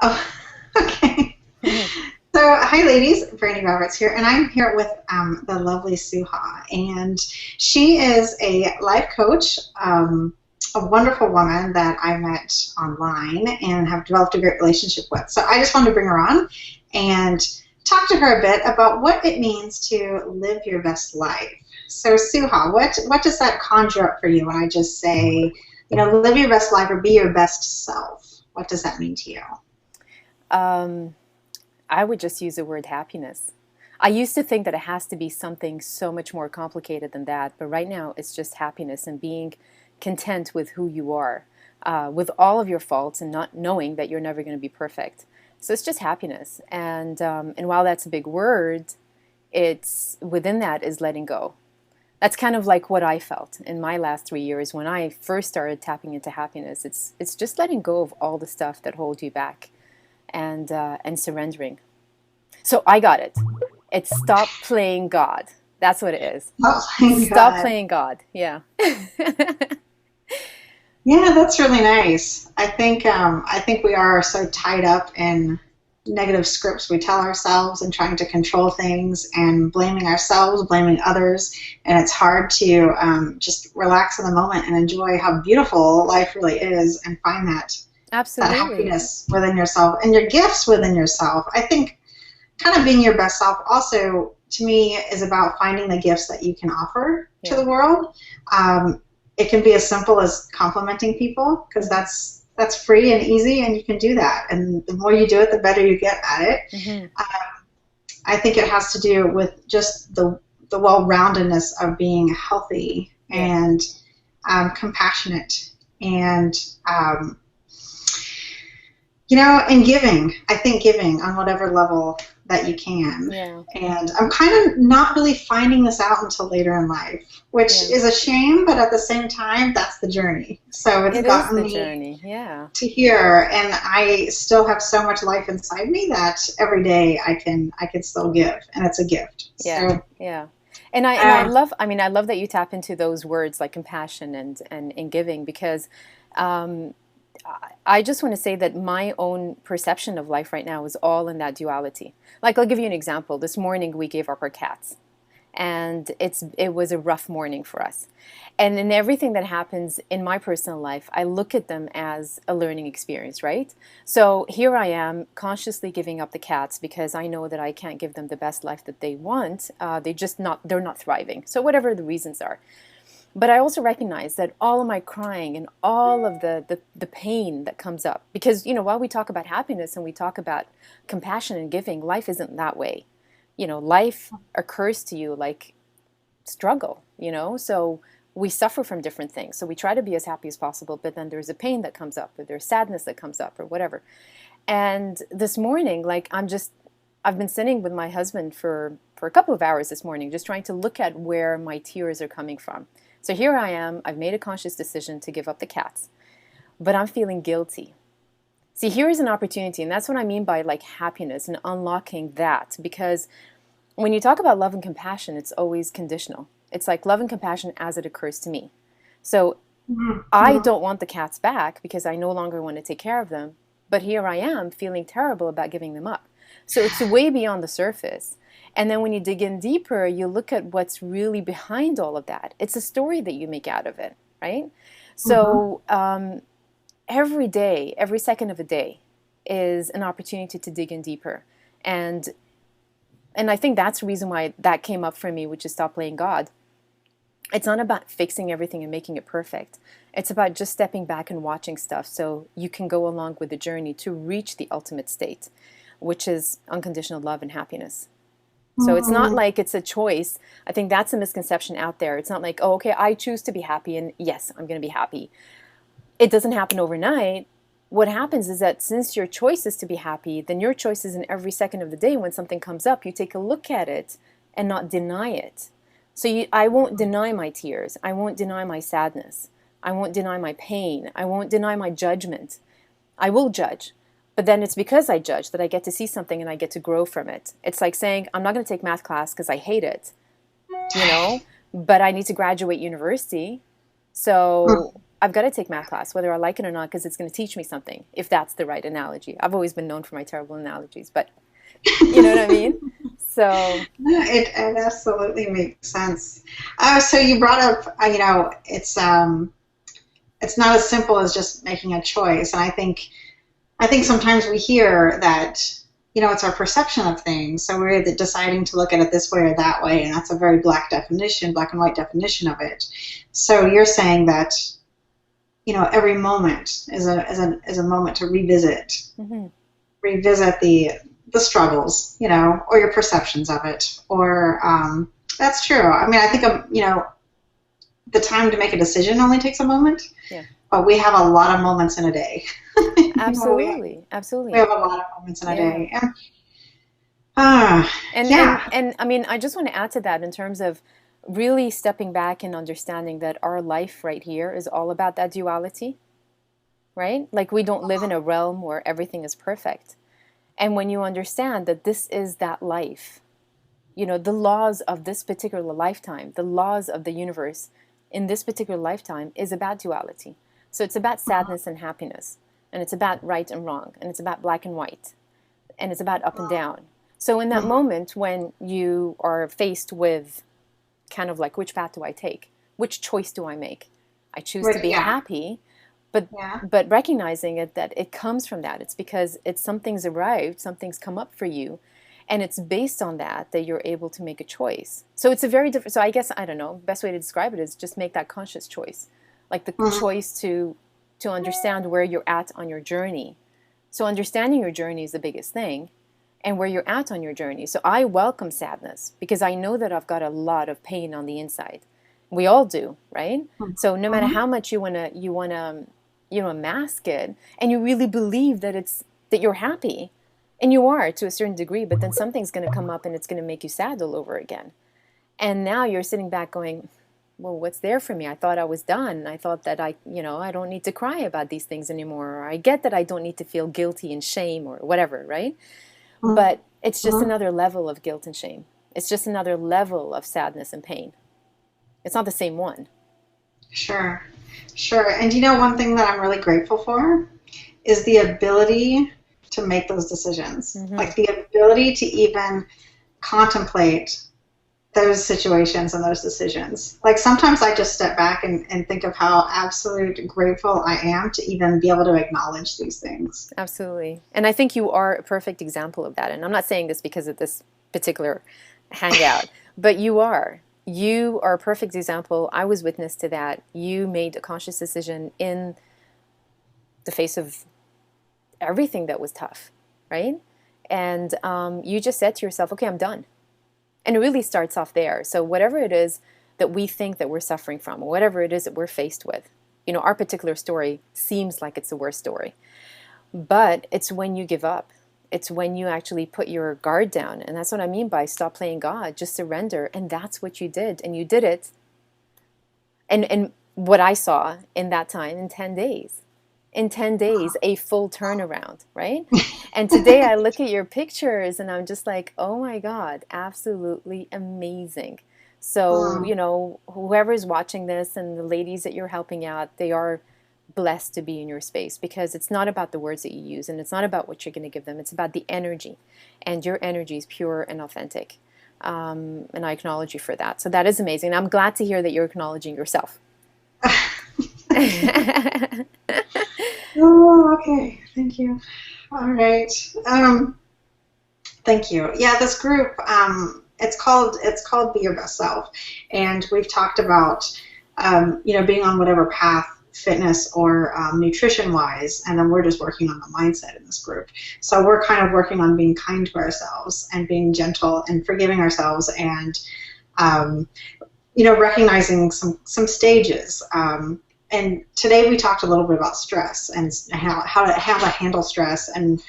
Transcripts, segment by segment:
Oh, okay. Mhm. So, hi, ladies. Brandi Roberts here, and I'm here with the lovely Suha. And she is a life coach, a wonderful woman that I met online and have developed a great relationship with. So, I just wanted to bring her on and talk to her a bit about what it means to live your best life. So, Suha, what does that conjure up for you when I just say, live your best life or be your best self? What does that mean to you? Um, I would just use the word happiness. I used to think that it has to be something so much more complicated than that, but right now it's just happiness and being content with who you are, with all of your faults and not knowing that you're never going to be perfect. So it's just happiness, and while that's a big word, it's within that is letting go. That's kind of like what I felt in my last 3 years when I first started tapping into happiness. It's just letting go of all the stuff that holds you back and surrendering. So I got it. It's stop playing God. That's what it is. Oh my Stop God. playing God. Yeah. Yeah, that's really nice. I think we are so tied up in negative scripts we tell ourselves and trying to control things and blaming ourselves, blaming others, and it's hard to just relax in the moment and enjoy how beautiful life really is and find that Absolutely. happiness within yourself and your gifts within yourself. I think kind of being your best self also to me is about finding the gifts that you can offer to Yeah. the world. It can be as simple as complimenting people because Hmm. that's free and easy and you can do that, and the more you do it the better you get at it. Hmm. I think it has to do with just the well-roundedness of being healthy Yeah. and compassionate and um, and giving. I think giving on whatever level that you can. Yeah. And I'm kind of not really finding this out until later in life, which Yeah. is a shame, but at the same time, that's the journey. So it's It is gotten the me journey. Yeah. to here, and I still have so much life inside me that every day I can still give, and it's a gift. Yeah. So Yeah. And I um, love, I mean, I love that you tap into those words like compassion and giving, because um, I just want to say that my own perception of life right now is all in that duality. Like, I'll give you an example. This morning we gave up our cats, and it was a rough morning for us. And in everything that happens in my personal life, I look at them as a learning experience, right? So here I am consciously giving up the cats because I know that I can't give them the best life that they want. They're not thriving. So whatever the reasons are. But I also recognize that all of my crying and all of the pain that comes up, because, while we talk about happiness and we talk about compassion and giving, life isn't that way. Life occurs to you like struggle. So we suffer from different things. So we try to be as happy as possible, but then there's a pain that comes up, or there's sadness that comes up, or whatever. And this morning, like, I've been sitting with my husband for a couple of hours this morning, just trying to look at where my tears are coming from. So here I am, I've made a conscious decision to give up the cats, but I'm feeling guilty. See, here is an opportunity, and that's what I mean by like happiness and unlocking that, because when you talk about love and compassion, it's always conditional. It's like love and compassion as it occurs to me. So mhm, I mhm. don't want the cats back because I no longer want to take care of them. But here I am feeling terrible about giving them up. So it's way beyond the surface. And then when you dig in deeper, you look at what's really behind all of that. It's a story that you make out of it, right? Mhm. So every day, every second of a day is an opportunity to dig in deeper. And and I think that's the reason why that came up for me, which is stop playing God. It's not about fixing everything and making it perfect. It's about just stepping back and watching stuff so you can go along with the journey to reach the ultimate state, which is unconditional love and happiness. So it's not Mhm. like it's a choice. I think that's a misconception out there. It's not like, oh, okay, I choose to be happy and yes, I'm going to be happy. It doesn't happen overnight. What happens is that since your choice is to be happy, then your choice is in every second of the day when something comes up, you take a look at it and not deny it. So I won't deny my tears. I won't deny my sadness. I won't deny my pain. I won't deny my judgment. I will judge. But then it's because I judge that I get to see something and I get to grow from it. It's like saying, I'm not going to take math class because I hate it, you know, but I need to graduate university. So I've got to take math class, whether I like it or not, because it's going to teach me something, if that's the right analogy. I've always been known for my terrible analogies, but you know what I mean? So, Yeah, it absolutely makes sense. So you brought up, it's not as simple as just making a choice, and I think sometimes we hear that, it's our perception of things. So we're either deciding to look at it this way or that way, and that's a very black and white definition of it. So you're saying that, every moment is a moment to revisit, mm-hmm. revisit the struggles, or your perceptions of it, or that's true. I mean, I think, the time to make a decision only takes a moment, Yeah. but we have a lot of moments in a day. Absolutely. Absolutely. We have a lot of moments in a Yeah. day. And I mean, I just want to add to that in terms of really stepping back and understanding that our life right here is all about that duality, right? Like we don't live in a realm where everything is perfect. And when you understand that this is that life, the laws of this particular lifetime, the laws of the universe in this particular lifetime is about duality. So it's about sadness and happiness, and it's about right and wrong, and it's about black and white, and it's about up and down. So in that moment when you are faced with kind of like, which path do I take? Which choice do I make? I choose to be happy, but recognizing it, that it comes from that. It's because something's arrived, something's come up for you, and it's based on that you're able to make a choice. So it's a very different, so I guess, I don't know, best way to describe it is just make that conscious choice. Like the choice to understand where you're at on your journey. So understanding your journey is the biggest thing, and where you're at on your journey. So I welcome sadness because I know that I've got a lot of pain on the inside. We all do, right? So no matter how much you wanna mask it, and you really believe that you're happy, and you are to a certain degree, but then something's going to come up and it's going to make you sad all over again. And now you're sitting back going, well, what's there for me? I thought I was done. I thought that I don't need to cry about these things anymore. Or I get that I don't need to feel guilty and shame or whatever, right? But it's just another level of guilt and shame. It's just another level of sadness and pain. It's not the same one. Sure. And one thing that I'm really grateful for is the ability to make those decisions. Like the ability to even contemplate those situations and those decisions. Like sometimes I just step back and think of how absolute grateful I am to even be able to acknowledge these things. Absolutely. And I think you are a perfect example of that. And I'm not saying this because of this particular hangout, but you are. You are a perfect example. I was witness to that. You made a conscious decision in the face of everything that was tough, right? And you just said to yourself, okay, I'm done. And it really starts off there. So whatever it is that we think that we're suffering from, or whatever it is that we're faced with, our particular story seems like it's the worst story. But it's when you give up. It's when you actually put your guard down. And that's what I mean by stop playing God, just surrender. And that's what you did. And you did it. And what I saw in that time, in 10 days. In 10 days, a full turnaround, right? And today I look at your pictures and I'm just like, oh my God, absolutely amazing. So, whoever's watching this and the ladies that you're helping out, they are blessed to be in your space because it's not about the words that you use and it's not about what you're going to give them. It's about the energy. And your energy is pure and authentic. And I acknowledge you for that. So that is amazing. And I'm glad to hear that you're acknowledging yourself. Oh, okay. Thank you. All right. Thank you. Yeah, this group, it's called Be Your Best Self, and we've talked about being on whatever path, fitness or nutrition wise, and then we're just working on the mindset in this group. So we're kind of working on being kind to ourselves and being gentle and forgiving ourselves and recognizing some stages. And today we talked a little bit about stress and how to handle stress and,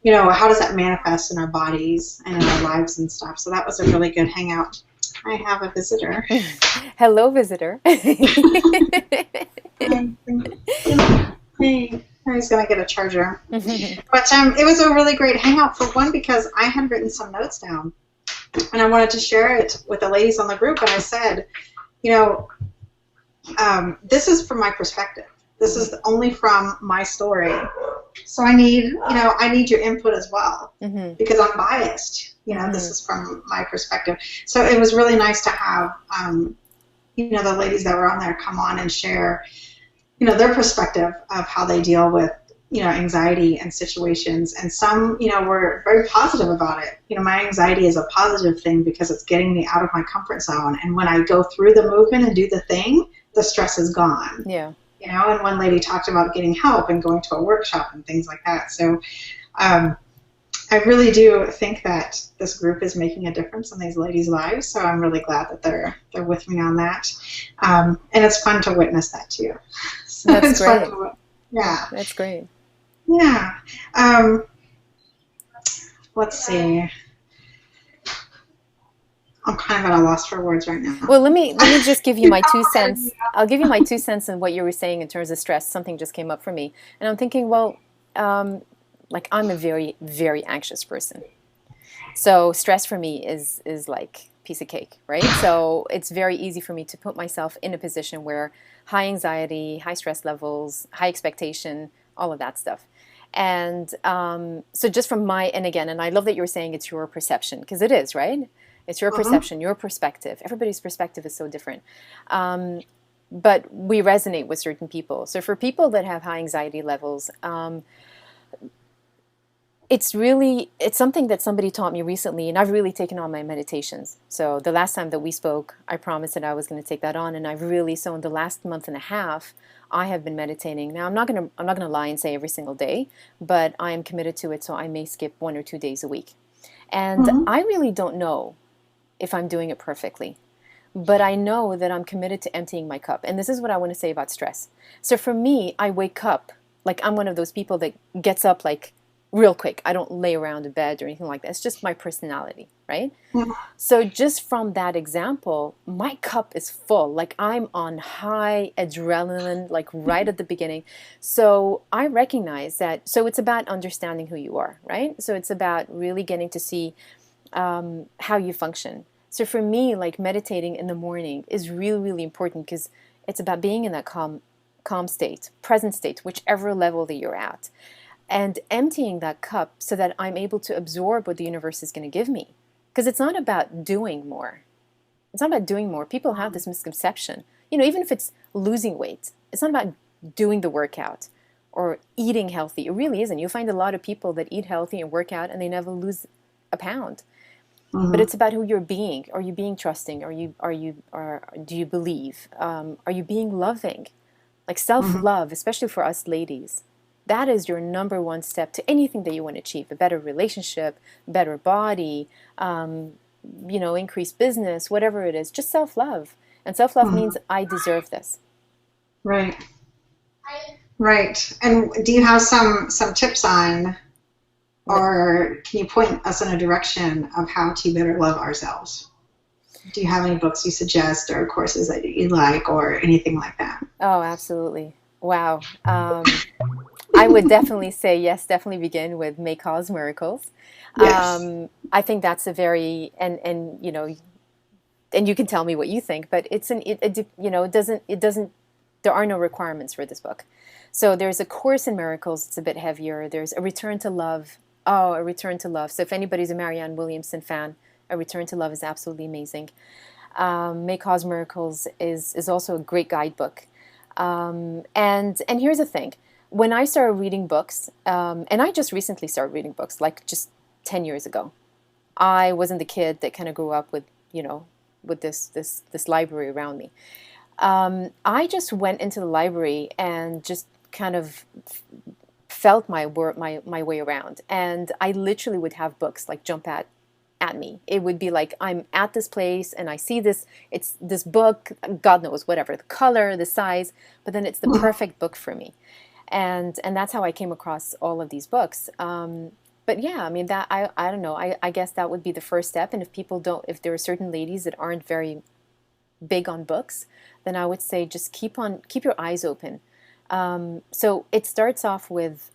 how does that manifest in our bodies and in our lives and stuff. So that was a really good hangout. I have a visitor. Hello, visitor. Hey, he's going to get a charger. But it was a really great hangout for one because I had written some notes down and I wanted to share it with the ladies on the group. And I said, this is from my perspective. This is only from my story. So I need your input as well Mm-hmm. because I'm biased. This Mm-hmm. is from my perspective. So it was really nice to have, the ladies that were on there come on and share, their perspective of how they deal with, anxiety and situations. And some, were very positive about it. My anxiety is a positive thing because it's getting me out of my comfort zone. And when I go through the movement and do the thing, the stress is gone. Yeah. And one lady talked about getting help and going to a workshop and things like that. So um, I really do think that this group is making a difference in these ladies' lives. So I'm really glad that they're with me on that. And it's fun to witness that too. So That's it's fun great. to, yeah, That's great. yeah. Um, let's see. I'm kind of at a loss for words right now. Well, let me just give you my 2 cents. I'll give you my 2 cents on what you were saying in terms of stress. Something just came up for me, and I'm thinking, well, like I'm a very, very anxious person. So stress for me is like piece of cake, right? So it's very easy for me to put myself in a position where high anxiety, high stress levels, high expectation, all of that stuff. And so just from my, and again, and I love that you were saying it's your perception, because it is, right? It's your Uh-huh. perception, your perspective. Everybody's perspective is so different. Um, but we resonate with certain people. So for people that have high anxiety levels, it's something that somebody taught me recently, and I've really taken on my meditations. So the last time that we spoke, I promised that I was going to take that on, and I've really, so in the last month and a half, I have been meditating. Now I'm not gonna lie and say every single day, but I am committed to it, so I may skip 1 or 2 days a week. And Uh-huh. I really don't know if I'm doing it perfectly, but I know that I'm committed to emptying my cup. And this is what I want to say about stress. So for me, I wake up like I'm one of those people that gets up like real quick. I don't lay around in bed or anything like that. It's just my personality, right? So just from that example, my cup is full. Like I'm on high adrenaline, like right at the beginning. So I recognize that. So it's about understanding who you are, right? So it's about really getting to see how you function. So for me, like meditating in the morning is really, really important because it's about being in that calm state, present state, whichever level that you're at, and emptying that cup so that I'm able to absorb what the universe is going to give me. Because it's not about doing more. It's not about doing more. People have this misconception. Even if it's losing weight, it's not about doing the workout or eating healthy. It really isn't. You'll find a lot of people that eat healthy and work out and they never lose a pound. But Uh-huh. it's about who you're being. Are you being trusting? Do you believe? Are you being loving? Like Uh-huh. self-love, especially for us ladies. That is your number one step to anything that you want to achieve. A better relationship, better body, increased business, whatever it is. Just self-love. And self-love Uh-huh. means I deserve this. Right. Right. And do you have some tips on, or can you point us in a direction of how to better love ourselves? Do you have any books you suggest or courses that you like or anything like that? Oh, absolutely. Wow. I would definitely say yes, definitely begin with May Cause Miracles. Yes. I think that's a very, and you can tell me what you think, but it doesn't, there are no requirements for this book. So there's a Course in Miracles, it's a bit heavier. There's a Return to Love. Oh, a Return to Love. So if anybody's a Marianne Williamson fan, a Return to Love is absolutely amazing. May Cause Miracles is also a great guidebook. And here's the thing: when I started reading books, and I just recently started reading books, like just 10 years ago. I wasn't the kid that kind of grew up with with this library around me. I just went into the library and just kind of felt my way around, and I literally would have books like jump at me. It would be like I'm at this place and I see this, it's this book, God knows whatever, the color, the size, but then it's the perfect book for me. And that's how I came across all of these books. But yeah, I mean that I don't know. I guess that would be the first step. And if people don't, if there are certain ladies that aren't very big on books, then I would say just keep your eyes open. So it starts off with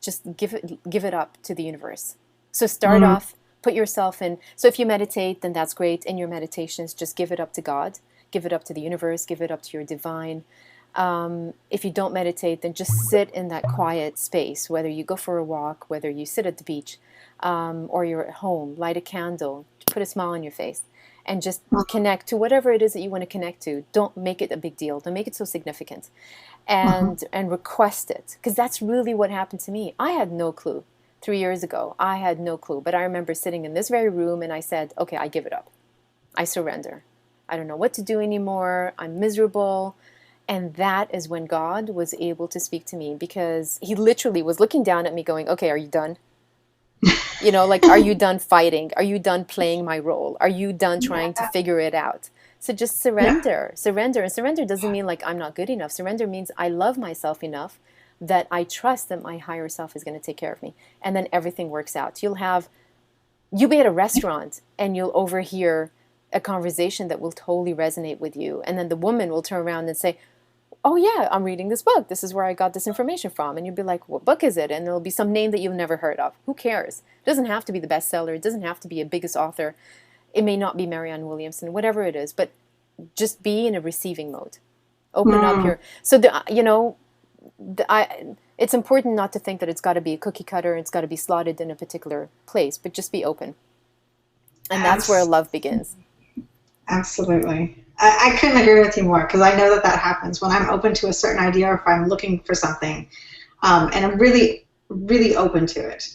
just give it up to the universe. So start Mm-hmm. off, put yourself in. So if you meditate, then that's great. In your meditations, just give it up to God. give it up to the universe, give it up to your divine. If you don't meditate, then just sit in that quiet space, whether you go for a walk, whether you sit at the beach, or you're at home, light a candle, put a smile on your face, and just connect to whatever it is that you want to connect to. Don't make it a big deal. Don't make it so significant. And request it. Because that's really what happened to me. I had no clue. 3 years ago, I had no clue. But I remember sitting in this very room and I said, okay, I give it up. I surrender. I don't know what to do anymore. I'm miserable. And that is when God was able to speak to me, because he literally was looking down at me going, okay, are you done? You know, like, are you done fighting? Are you done playing my role? Are you done trying to figure it out? So just surrender, surrender. And surrender doesn't mean like I'm not good enough. Surrender means I love myself enough that I trust that my higher self is going to take care of me. And then everything works out. You'll be at a restaurant and you'll overhear a conversation that will totally resonate with you. And then the woman will turn around and say, oh yeah, I'm reading this book. This is where I got this information from. And you'll be like, what book is it? And it'll be some name that you've never heard of. Who cares? It doesn't have to be the bestseller. It doesn't have to be a biggest author. It may not be Marianne Williamson, whatever it is, but just be in a receiving mode. Open up your, so it's important not to think that it's got to be a cookie cutter. It's got to be slotted in a particular place, but just be open. And that's where love begins. Absolutely. I couldn't agree with you more, because I know that that happens when I'm open to a certain idea, or if I'm looking for something, and I'm really, really open to it.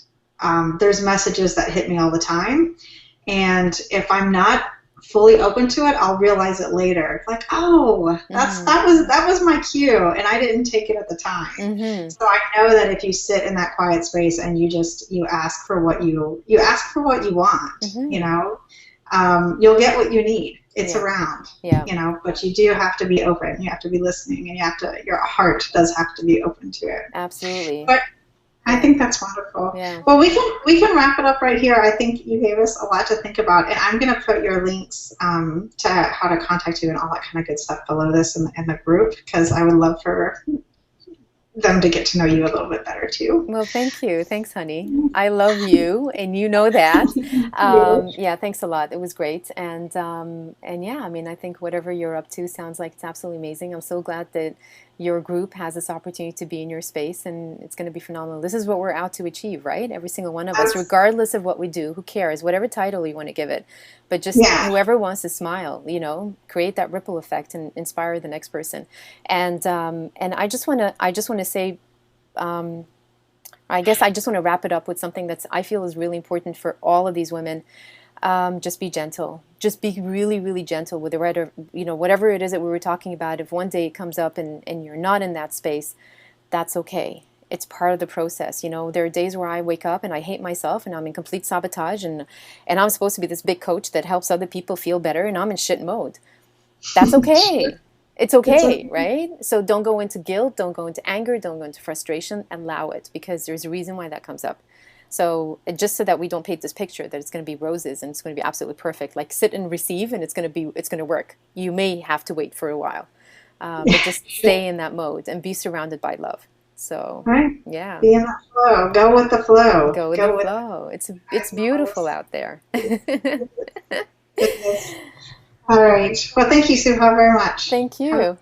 There's messages that hit me all the time, and if I'm not fully open to it, I'll realize it later. Like, oh, that was my cue, and I didn't take it at the time. So I know that if you sit in that quiet space and you ask for what you want, you know, you'll get what you need. It's around, you know, but you do have to be open. You have to be listening, and your heart does have to be open to it. Absolutely. But I think that's wonderful. Yeah. Well, we can wrap it up right here. I think you gave us a lot to think about, and I'm going to put your links to how to contact you and all that kind of good stuff below this in the group, because I would love for them to get to know you a little bit better too. Well, thank you. Thanks, honey. I love you, and you know that. Yeah, thanks a lot. It was great. And yeah, I mean, I think whatever you're up to sounds like it's absolutely amazing. I'm so glad that your group has this opportunity to be in your space, and it's going to be phenomenal. This is what we're out to achieve, right? Every single one of us, regardless of what we do, who cares, whatever title you want to give it, but just whoever wants to smile, you know, create that ripple effect and inspire the next person. And I just want to say, I guess I just want to wrap it up with something that's I feel is really important for all of these women. Just be gentle. Just be really, really gentle with the writer. You know, whatever it is that we were talking about, if one day it comes up and you're not in that space, that's okay. It's part of the process. You know, there are days where I wake up and I hate myself and I'm in complete sabotage, and I'm supposed to be this big coach that helps other people feel better, and I'm in shit mode. That's okay. It's okay, right? So don't go into guilt, don't go into anger, don't go into frustration. Allow it, because there's a reason why that comes up. So just so that we don't paint this picture that it's going to be roses and it's going to be absolutely perfect, like sit and receive and it's going to work. You may have to wait for a while, but just stay in that mode and be surrounded by love. So yeah, be in the flow. Go with the flow. Go with the flow. It's beautiful out there. All right. Well, thank you, Suha, very much. Thank you.